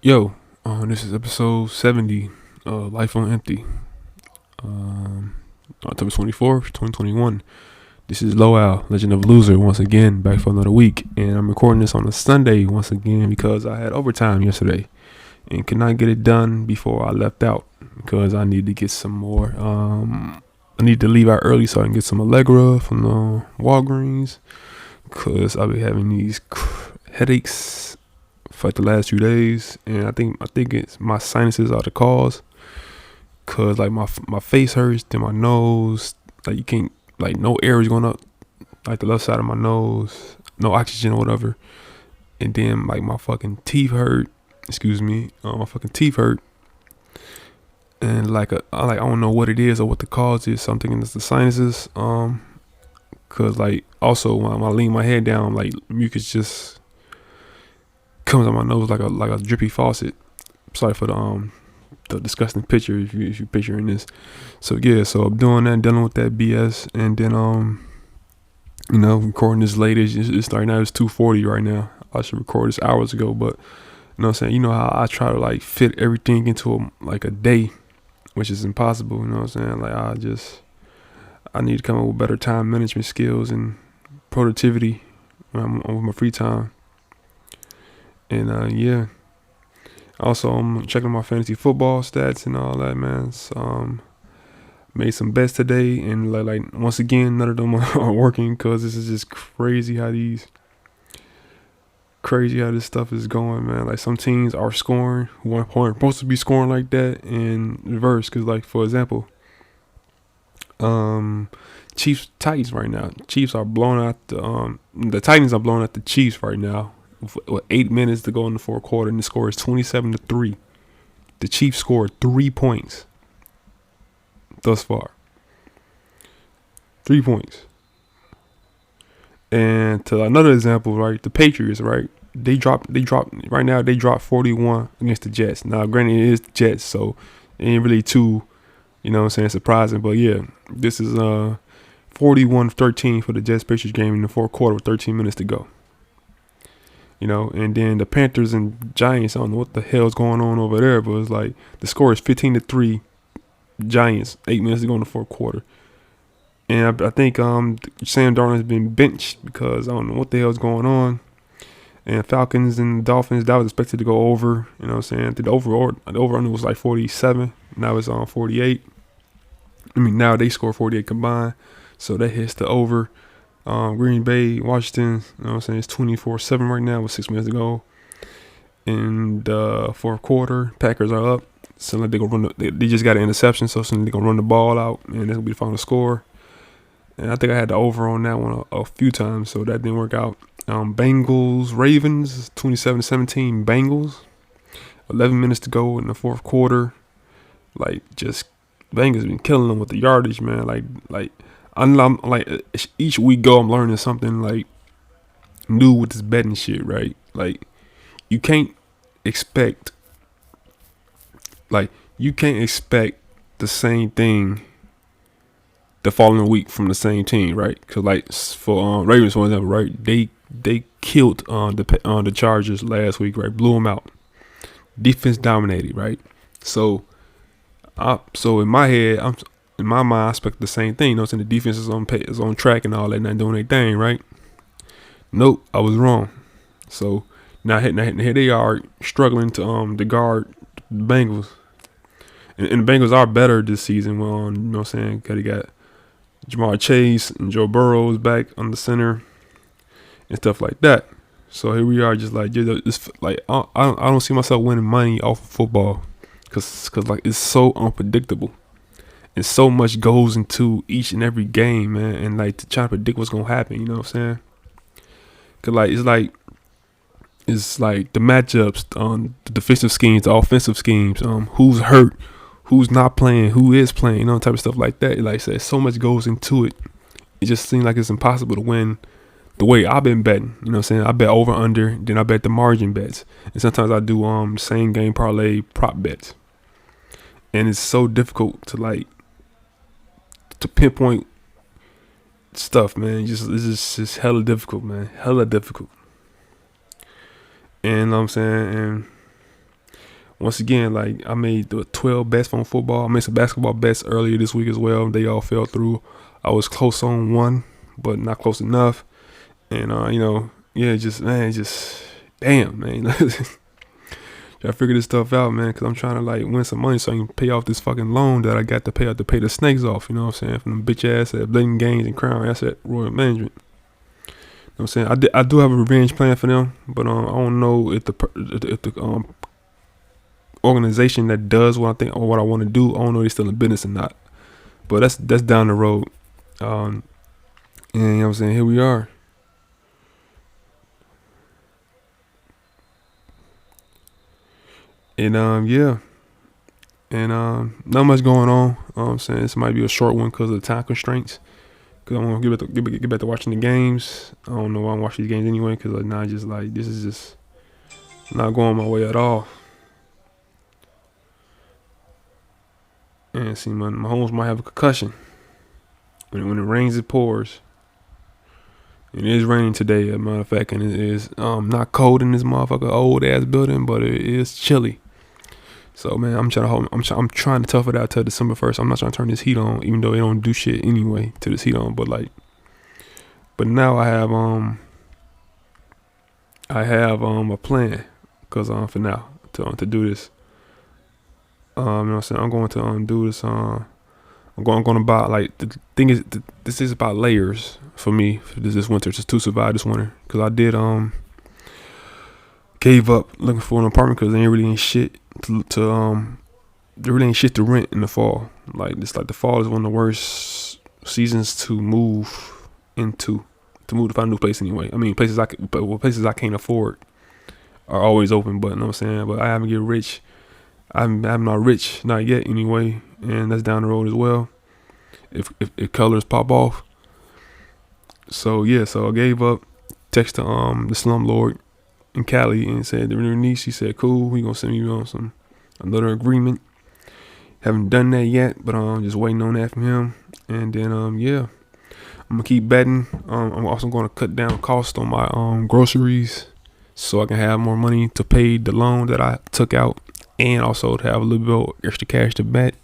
Yo, this is episode 70, Life on Empty, October 24th, 2021. This is Lowell, Legend of Loser, once again, back for another week. And I'm recording this on a Sunday once again because I had overtime yesterday and could not get it done before I left out because I need to get some more. I need to leave out early so I can get some Allegra from the Walgreens because I've been having these headaches for like the last few days, and I think it's my sinuses are the cause. Cause like my face hurts, then my nose, like you can't, like no air is going up, like the left side of my nose, no oxygen or whatever, and then like my fucking teeth hurt. Excuse me, my fucking teeth hurt, and I don't know what it is or what the cause is. So I'm thinking it's the sinuses. Cause like also when I lean my head down, like mucus just comes out my nose like a drippy faucet. Sorry for the disgusting picture if you picturing this. So yeah, so I'm doing that, dealing with that BS, and then recording this late. It's right now it's 2:40 right now. I should record this hours ago, but you know what I'm saying. You know how I try to like fit everything into a day, which is impossible. You know what I'm saying. Like I need to come up with better time management skills and productivity when I'm with my free time. And yeah. Also, I'm checking my fantasy football stats and all that, man. So, made some bets today, and like once again, none of them are working because this is just crazy how this stuff is going, man. Like some teams are scoring who aren't supposed to be scoring like that, and reverse. Because like for example, Chiefs Titans right now. Chiefs are blowing out the Titans are blowing out the Chiefs right now. With 8 minutes to go in the fourth quarter, and the score is 27-3. The Chiefs scored 3 points thus far. 3 points. And to another example, right, the Patriots, right, they dropped right now. They dropped 41 against the Jets. Now, granted, it is the Jets, so it ain't really too, surprising. But yeah, this is 41-13 for the Jets Patriots game in the fourth quarter with 13 minutes to go. And then the Panthers and Giants, I don't know what the hell's going on over there, but it's like the score is 15-3 Giants, 8 minutes to go in the fourth quarter. And I think Sam Darnold has been benched because I don't know what the hell's going on. And Falcons and Dolphins, that was expected to go over, you know what I'm saying? The over under was like 47. Now it's on 48. Now they score 48 combined, so that hits the over. Green Bay, Washington, you know what I'm saying, it's 24-7 right now with 6 minutes to go. In the fourth quarter, Packers are up. So like they just got an interception, so they're gonna run the ball out, and that's gonna be the final score. And I think I had the over on that one a few times, so that didn't work out. Bengals, Ravens, 27-17 Bengals. 11 minutes to go in the fourth quarter. Like just Bengals been killing them with the yardage, man. Like. I'm like each week I'm learning something like new with this betting shit, right? Like you can't expect the same thing the following week from the same team, right? Because like for Ravens, for example, right? They killed the Chargers last week, right? Blew them out. Defense dominated, right? So in my head, in my mind, I expect the same thing. The defense is on track and all that, not doing their thing, right? Nope, I was wrong. So now here they are struggling to guard the Bengals, and the Bengals are better this season. Well, you know what I'm saying? Cause they got Jamar Chase and Joe Burrow is back on the center and stuff like that. So here we are, just like I don't see myself winning money off of football, cause like it's so unpredictable. And so much goes into each and every game, man. And like to try to predict what's gonna happen, you know what I'm saying? Cause it's like the matchups, the defensive schemes, the offensive schemes, who's hurt, who's not playing, who is playing, type of stuff like that. Like I said, so much goes into it. It just seems like it's impossible to win the way I've been betting. You know what I'm saying? I bet over under, then I bet the margin bets, and sometimes I do same game parlay prop bets. And it's so difficult to pinpoint stuff, man. It's just hella difficult, man. Hella difficult. And I'm saying, and once again, like I made the 12 bets on football. I made some basketball bets earlier this week as well. They all fell through. I was close on one, but not close enough. And yeah, just man, just damn, man. Gotta figure this stuff out, man, because I'm trying to like win some money so I can pay off this fucking loan that I got to pay out to pay the snakes off. You know what I'm saying? From them bitch ass at Blatant Gains and Crown Asset Royal Management. You know what I'm saying? I do have a revenge plan for them, but I don't know if the organization that does what I think or what I want to do, I don't know if they're still in business or not. But that's down the road. And you know what I'm saying? Here we are. And yeah. And not much going on. I'm saying this might be a short one because of the time constraints. Because I want to get back to watching the games. I don't know why I'm watching these games anyway. Because like now, just like this is just not going my way at all. And see, my homes might have a concussion. When it rains, it pours. It is raining today, as a matter of fact, and it is not cold in this motherfucker old ass building, but it is chilly. So man, I'm trying to tough it out till December 1st. I'm not trying to turn this heat on, even though it don't do shit anyway to this heat on. But now I have a plan, cause for now to do this. You know what I'm saying? I'm going to do this. I'm going to buy, like, the thing is, this is about layers for me for this winter, just to survive this winter. Cause I did gave up looking for an apartment because there really ain't shit there really ain't shit to rent in the fall. Like the fall is one of the worst seasons to move into, to find a new place anyway. I mean, places I can't afford are always open, but you know what I'm saying? But I haven't get rich. I'm not rich, not yet anyway, and that's down the road as well. If colors pop off. So yeah, so I gave up. Text to the slumlord in Cali and said the niece. She said, "Cool, we gonna send you on another agreement." Haven't done that yet, but I'm just waiting on that from him. And then yeah, I'm gonna keep betting. I'm also gonna cut down cost on my groceries so I can have more money to pay the loan that I took out, and also to have a little bit of extra cash to bet.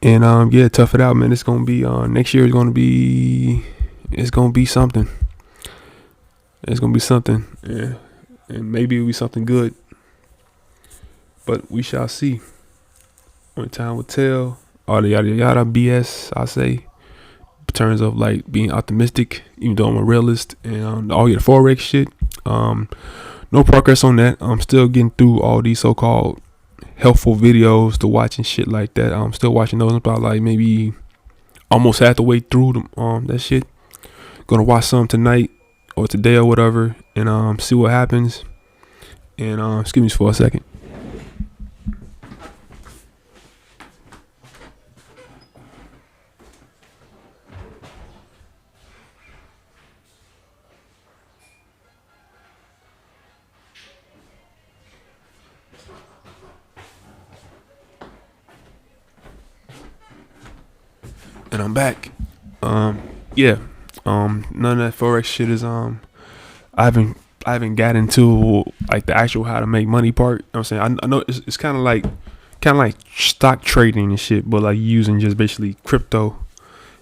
And yeah, tough it out, man. It's gonna be next year is gonna be something. It's gonna be something, yeah, and maybe it'll be something good. But we shall see. Only time will tell. All the yada yada BS I say in terms of like being optimistic, even though I'm a realist, and all your forex shit. No progress on that. I'm still getting through all these so-called helpful videos to watch and shit like that. I'm still watching those. About like maybe almost halfway through that shit. Gonna watch some tonight or today or whatever, and see what happens. And excuse me for a second. And I'm back. Yeah. None of that forex shit is I haven't got into like the actual how to make money part. You know what I'm saying? I know it's kind of like stock trading and shit, but like using just basically crypto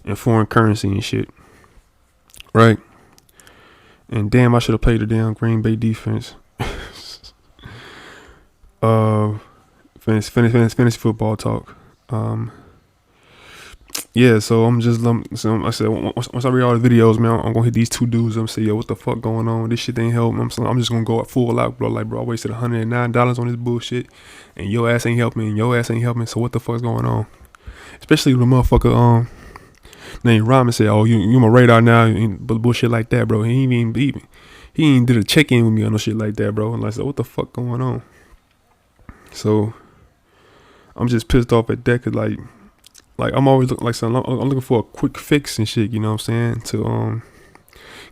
and foreign currency and shit, right? And damn, I should have played the damn Green Bay defense. Fantasy football talk. Yeah, so I'm just so I said once I read all the videos, man, I'm gonna hit these two dudes. I'm say, yo, what the fuck going on? This shit ain't helping. I'm just gonna go full out, bro. Like, bro, I wasted $109 on this bullshit, and your ass ain't helping, and your ass ain't helping. So what the fuck's going on? Especially when the motherfucker named Ramen said, oh, you my radar now, and bullshit like that, bro. He ain't did a check in with me on no shit like that, bro. And I said, what the fuck going on? So I'm just pissed off at that, cause like I'm always looking I'm looking for a quick fix and shit, you know what I'm saying, to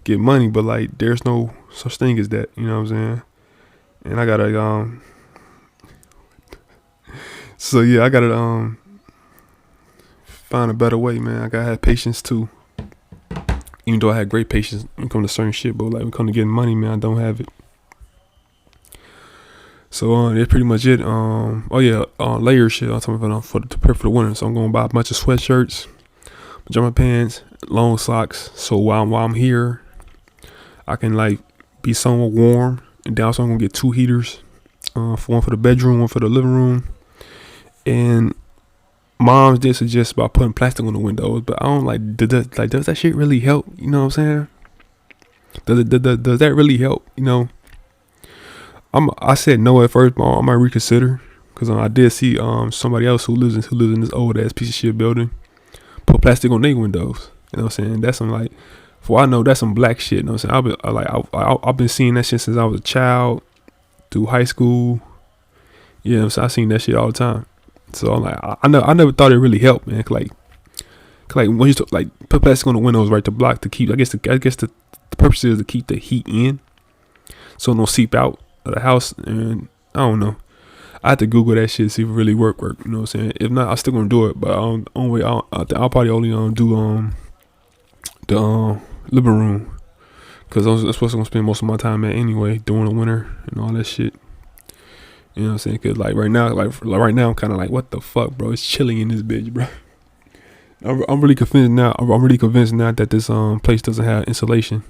get money, but like there's no such thing as that, you know what I'm saying. And I gotta so yeah, I gotta find a better way, man. I gotta have patience too. Even though I had great patience when it comes to certain shit, but like when it comes to getting money, man, I don't have it. So that's pretty much it. Oh yeah, layer shit. I'm talking about to prepare for the winter. So I'm gonna buy a bunch of sweatshirts, pajama pants, long socks. So while I'm here, I can like be somewhat warm. And then also I'm gonna get 2 heaters, for one for the bedroom, one for the living room. And moms did suggest about putting plastic on the windows, but I don't like. Does that shit really help? You know what I'm saying? Does that really help? You know, I said no at first, but I might reconsider because I did see somebody else who lives in this old ass piece of shit building put plastic on their windows. You know what I'm saying? That's some like, for I know that's some black shit. You know what I'm saying? I've been seeing that shit since I was a child through high school. Yeah, so I seen that shit all the time. So I'm like, I never thought it really helped, man. Like when you like put plastic on the windows, right, to block, to keep. I guess the purpose is to keep the heat in, so it don't seep out of the house. And I don't know. I have to Google that shit, see if it really work. You know what I'm saying? If not, I'm still gonna do it. But I'll probably only do the living room, because I'm supposed to spend most of my time at anyway during the winter and all that shit. You know what I'm saying? Cause like right now, I'm kind of like, what the fuck, bro? It's chilly in this bitch, bro. I'm really convinced now. That this place doesn't have insulation.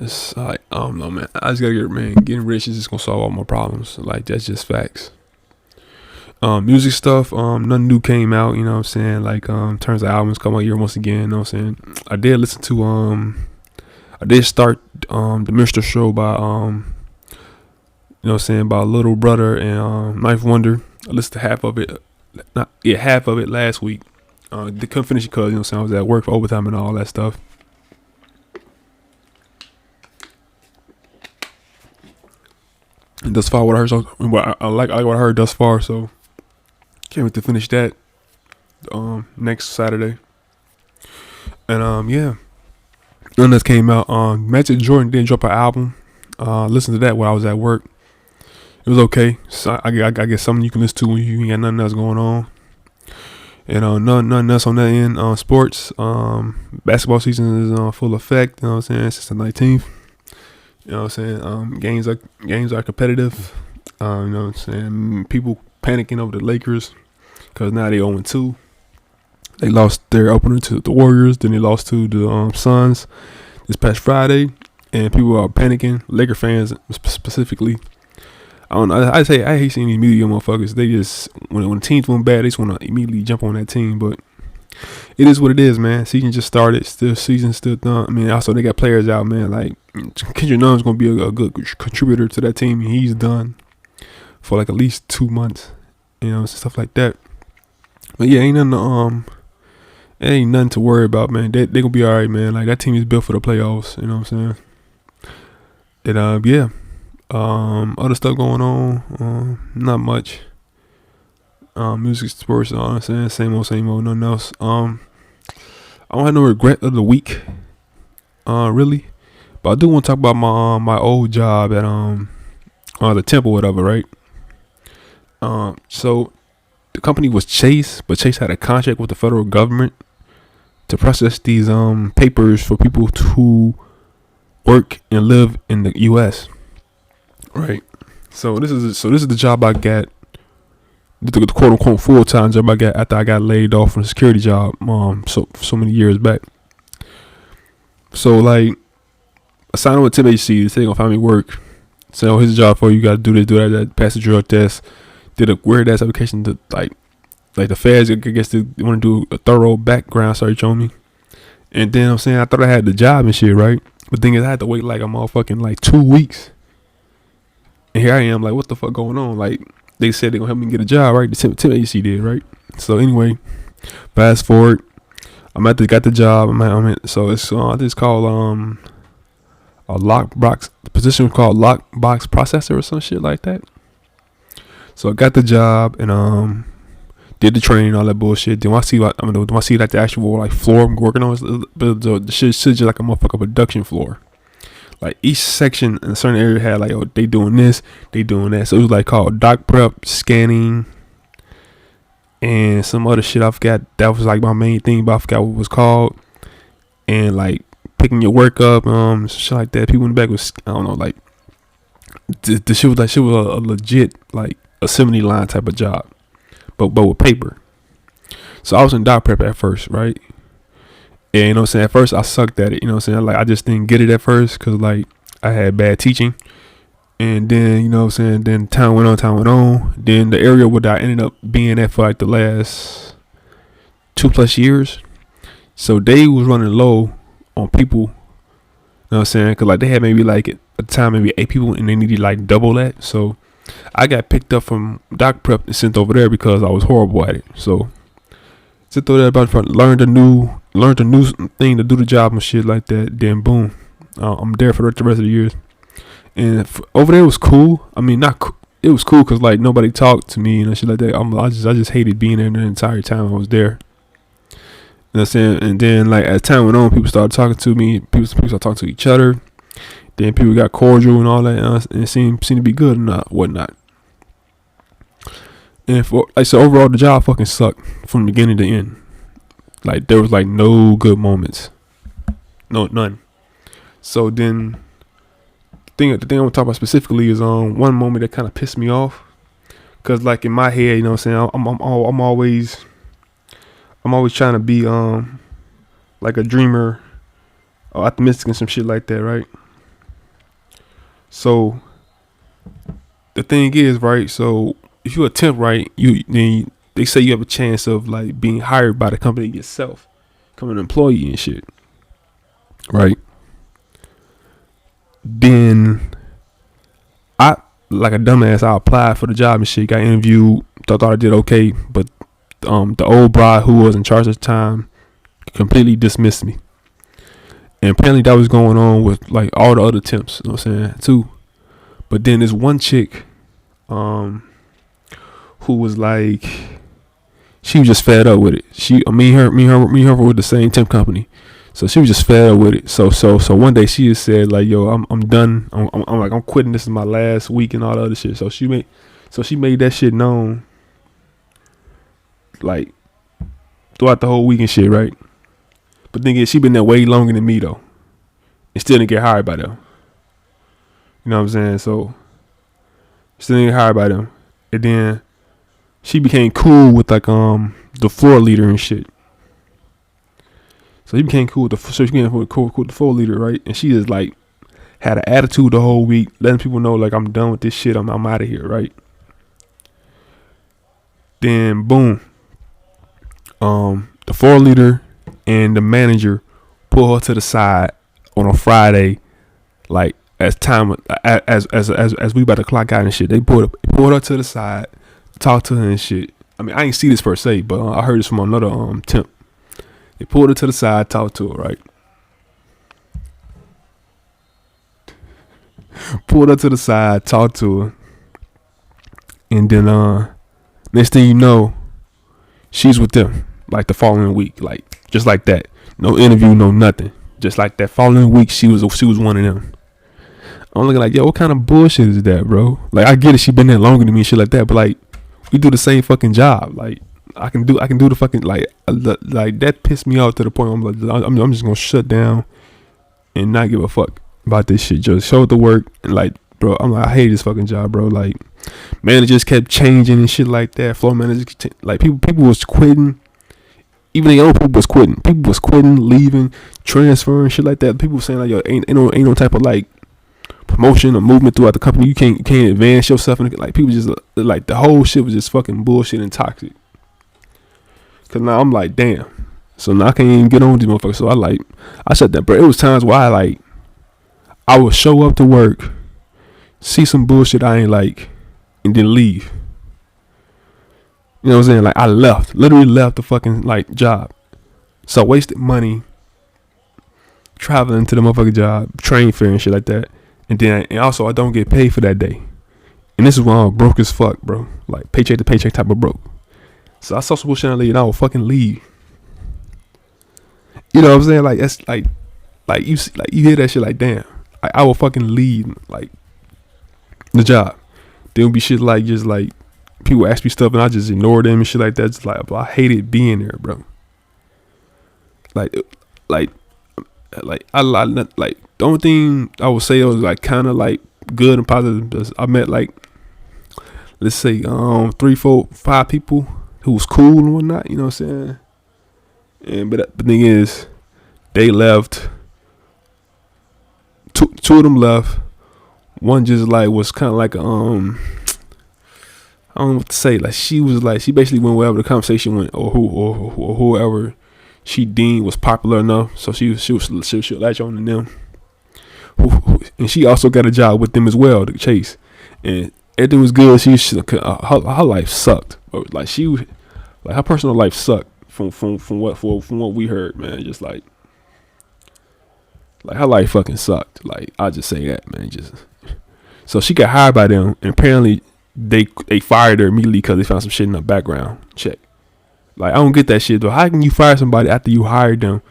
It's like, I don't know, man. I just gotta getting rich is just gonna solve all my problems. Like, that's just facts. Music stuff, nothing new came out. You know what I'm saying? Like, turns of albums come out here once again. You know what I'm saying? I did listen to I did start the Mr. Show by you know what I'm saying, by Little Brother and Knife Wonder. I listened to half of it last week. They couldn't finish it because, you know what I'm saying, I was at work for overtime and all that stuff. And thus far, what I heard, I like what I heard thus far, so can't wait to finish that next Saturday. And yeah, none that came out. Magic Jordan didn't drop an album. Listen to that while I was at work. It was okay. So I guess something you can listen to when you ain't got nothing else going on. And nothing else on that end. Sports. Basketball season is full effect. You know what I'm saying? Since the 19th. You know what I'm saying? Games are competitive. You know what I'm saying? People panicking over the Lakers because now they 0-2. They lost their opener to the Warriors. Then they lost to the Suns this past Friday. And people are panicking. Laker fans specifically. I don't know. I hate seeing these media motherfuckers. They just, when teams went bad, they just want to immediately jump on that team. But it is what it is, man. Season just started. Season still done. I mean, also they got players out, man. Like Kendrick Nunn's gonna be a good contributor to that team. He's done for like at least 2 months, you know, stuff like that. But yeah, ain't nothing to worry about, man. They gonna be all right, man. Like that team is built for the playoffs. You know what I'm saying? And yeah. Other stuff going on, not much. Music, sports, you know what I'm saying? Same old, nothing else. I don't have no regret of the week, really. But I do want to talk about my old job at the temple, whatever, right? So the company was Chase, but Chase had a contract with the federal government to process these papers for people who work and live in the U.S. Right. So this is the job I got, the quote unquote full time job I got after I got laid off from a security job so many years back. So like I signed on with Tim HC, they say they gonna find me work. So oh, here's a job for you, gotta do this, do that, pass the drug test, did a weird ass application to like the feds, I guess they wanna do a thorough background search on me. And then I'm saying I thought I had the job and shit, right? But the thing is I had to wait like a motherfucking like 2 weeks. And here I am, like, what the fuck going on? Like, they said they're gonna help me get a job, right? The Tim AC did, right? So anyway, fast forward, got the job. So it's I think it's called a lockbox. The position was called lockbox processor or some shit like that. So I got the job and did the training, all that bullshit. Then when I see like the actual like floor I'm working on, the shit just like a motherfucking production floor. Like each section in a certain area had like, oh, they doing this, they doing that. So it was like called doc prep, scanning, and some other shit I forgot. That was like my main thing, but I forgot what it was called. And like picking your work up, shit like that. People in the back was, I don't know, like the shit was a legit like assembly line type of job, but with paper. So I was in doc prep at first, right? And you know what I'm saying, at first I sucked at it, you know what I'm saying? Like I just didn't get it at first because like I had bad teaching. And then, you know what I'm saying, then time went on. Then the area where I ended up being at for like the last 2+ years. So they was running low on people, you know what I'm saying? Because like they had maybe like at the time maybe 8 people and they needed like double that. So I got picked up from doc prep and sent over there because I was horrible at it. So sit over there about learned a new thing to do the job and shit like that. Then boom, I'm there for the rest of the years. And over there was cool. I mean, it was cool because like nobody talked to me and shit like that. I just hated being there the entire time I was there. You know what I'm saying? And then like as time went on, people started talking to me. People started talking to each other. Then people got cordial and all that, and it seemed to be good and whatnot. And so overall, the job fucking sucked from beginning to end. Like there was like no good moments, none. So then, the thing I'm gonna talk about specifically is one moment that kind of pissed me off, cause like in my head, you know what I'm saying, I'm always trying to be like a dreamer, or optimistic and some shit like that, right? So the thing is, right? So if you attempt right, then they say you have a chance of like being hired by the company yourself, becoming an employee and shit, right? Then I, like a dumbass, I applied for the job and shit, got interviewed, thought I did okay, but the old bride who was in charge at the time completely dismissed me. And apparently that was going on with like all the other temps, you know what I'm saying, too. But then this one chick who was like, she was just fed up with it. Me and her were with the same temp company. So she was just fed up with it. So one day she just said like, yo, I'm done. I'm quitting. This is my last week and all the other shit. So she made that shit known like throughout the whole week and shit, right? But then again, she been there way longer than me though, and still didn't get hired by them. You know what I'm saying? So still didn't get hired by them. And then she became cool with like the floor leader and shit. So she became cool with the floor leader, right? And she just like had an attitude the whole week, letting people know like I'm done with this shit. I'm out of here, right? Then boom, the floor leader and the manager pull her to the side on a Friday, like as we about to clock out and shit. They pulled her to the side, talk to her and shit. I mean, I ain't see this per se, but I heard this from another temp. They pulled her to the side, talked to her, right? Pulled her to the side, talked to her, and then next thing you know, she's with them like the following week, like just like that. No interview, no nothing. Just like that following week, she was one of them. I'm looking like, yo, what kind of bullshit is that, bro? Like, I get it, she been there longer than me and shit like that, but like, we do the same fucking job. Like, I can do the fucking like that pissed me off to the point where I'm just gonna shut down and not give a fuck about this shit. Just show the work and like, bro, I'm like, I hate this fucking job, bro. Like, managers kept changing and shit like that. Floor managers, like people was quitting. Even the old people was quitting. People was quitting, leaving, transferring, shit like that. People were saying like, yo, ain't no type of like promotion or movement throughout the company. You can't advance yourself. And like people just like the whole shit was just fucking bullshit and toxic. Cause now I'm like, damn. So now I can't even get on with these motherfuckers. So I shut that, bro. It was times where I would show up to work, see some bullshit I ain't like, and then leave. You know what I'm saying? Like I literally left the fucking like job. So I wasted money traveling to the motherfucking job, train fare and shit like that. And also I don't get paid for that day. And this is when I'm broke as fuck, bro. Like paycheck to paycheck type of broke. So I saw some bullshit and I would fucking leave. You know what I'm saying? Like that's like you hear that shit like damn. I will fucking leave like the job. There would be shit like just like people ask me stuff and I just ignore them and shit like that. Just like, bro, I hated being there, bro. Like I like the only thing I would say was like kind of like good and positive. I met like, let's say 3, 4, 5 people who was cool and whatnot. You know what I'm saying? And but the thing is, they left. Two of them left. One just like was kind of like I don't know what to say. Like she basically went wherever the conversation went, or whoever she deemed was popular enough. So she'll latch on to them. And she also got a job with them as well to chase, and everything was good. Her life sucked. Like her personal life sucked from what we heard, man. Just like her life fucking sucked. Like I just say that, man. So she got hired by them, and apparently they fired her immediately because they found some shit in her background check. Like I don't get that shit though. How can you fire somebody after you hired them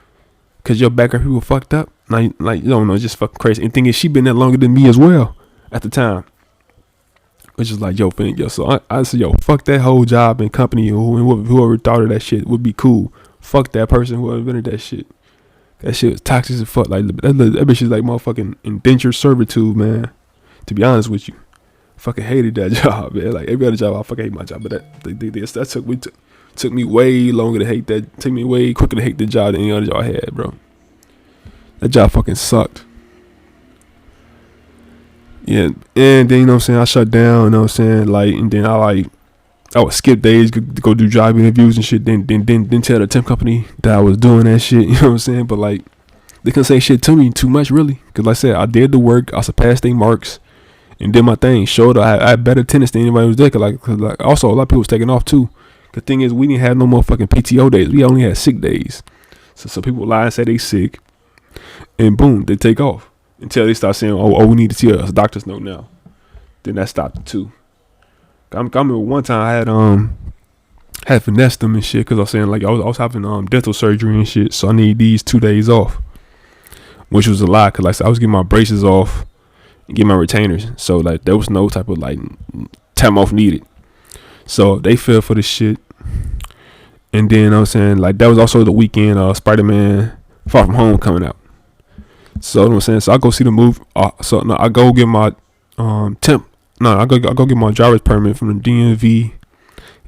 because your background people fucked up? Like you don't know, it's just fucking crazy. And the thing is, she been there longer than me as well at the time. Which is like, yo, so I said, yo, fuck that whole job and company, whoever thought of that shit would be cool. Fuck that person who invented that shit. That shit was toxic as fuck. Like that bitch is like motherfucking indentured servitude, man. To be honest with you, fucking hated that job, man. Like every other job, I fucking hate my job, but that took me way longer to hate that. Took me way quicker to hate the job than any other job I had, bro. That job fucking sucked. Yeah, and then you know what I'm saying, I shut down, you know what I'm saying, like, and then I would skip days, go do job interviews and shit, then tell the temp company that I was doing that shit, you know what I'm saying, but like, they couldn't say shit to me too much, really, because like I said, I did the work, I surpassed their marks, and did my thing, showed I had better attendance than anybody who was there, cause like, also, a lot of people was taking off too. The thing is, we didn't have no motherfucking PTO days, we only had sick days, so people lie and say they sick, and boom, they take off. Until they start saying, oh, we need to see a doctor's note now. Then that stopped it too. I remember one time I had finessed them and shit because I was saying like I was having dental surgery and shit, so I need these 2 days off, which was a lie because like I was getting my braces off and getting my retainers, so like there was no type of like time off needed. So they fell for this shit, and then I was saying like that was also the weekend Spider-Man Far From Home coming out. So you know what I'm saying, so I go see the movie. I go get my I go get my driver's permit from the DMV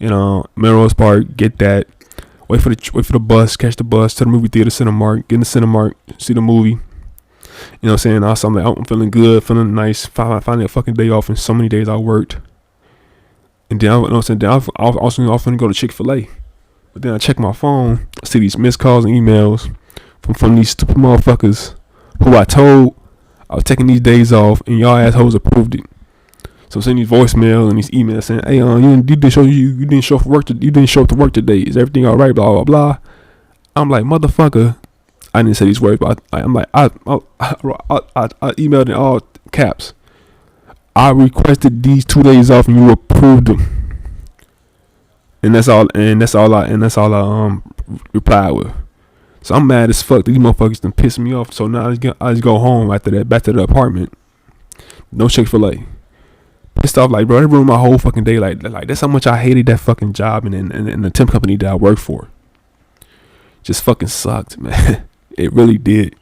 in Melrose Park. Get that. Wait for the bus. Catch the bus to the movie theater, Cinemark. Get in the Cinemark. See the movie. You know what I'm saying. Also, I'm like, I'm feeling good, feeling nice. Finally a fucking day off. And so many days I worked. And then I was also going to go to Chick-fil-A. But then I check my phone. I see these missed calls and emails from these stupid motherfuckers who I told I was taking these days off, and y'all assholes approved it. So I'm sending these voicemails and these emails saying, "Hey, you didn't show up for work. You didn't show up to work today. Is everything all right?" Blah blah blah. I'm like, motherfucker. I didn't say these words, but I'm like, I emailed in all caps. I requested these 2 days off, and you approved them. And that's all I replied with. So I'm mad as fuck. These motherfuckers done pissed me off. So now I just go home after that, back to the apartment. No Chick-fil-A. Pissed off, like, bro, it ruined my whole fucking day. Like that's how much I hated that fucking job and the temp company that I worked for. Just fucking sucked, man. It really did.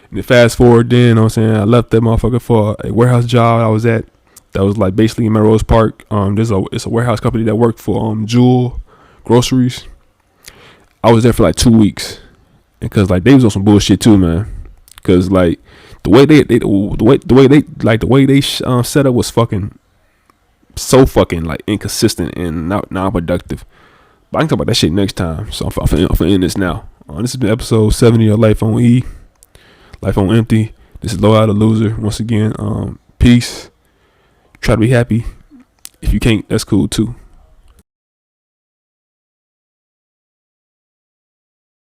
And then fast forward, then, you know what I'm saying, I left that motherfucker for a warehouse job I was at. That was like basically in Melrose Park. It's a warehouse company that worked for Jewel Groceries. I was there for like 2 weeks, because like they was on some bullshit too, man. Cause like the way they set up was fucking so fucking like inconsistent and non-productive. But I can talk about that shit next time. So I'm finna end this now. This has been episode 70 of Life on E, Life on Empty. This is Low Out of Loser once again. Peace. Try to be happy. If you can't, that's cool too.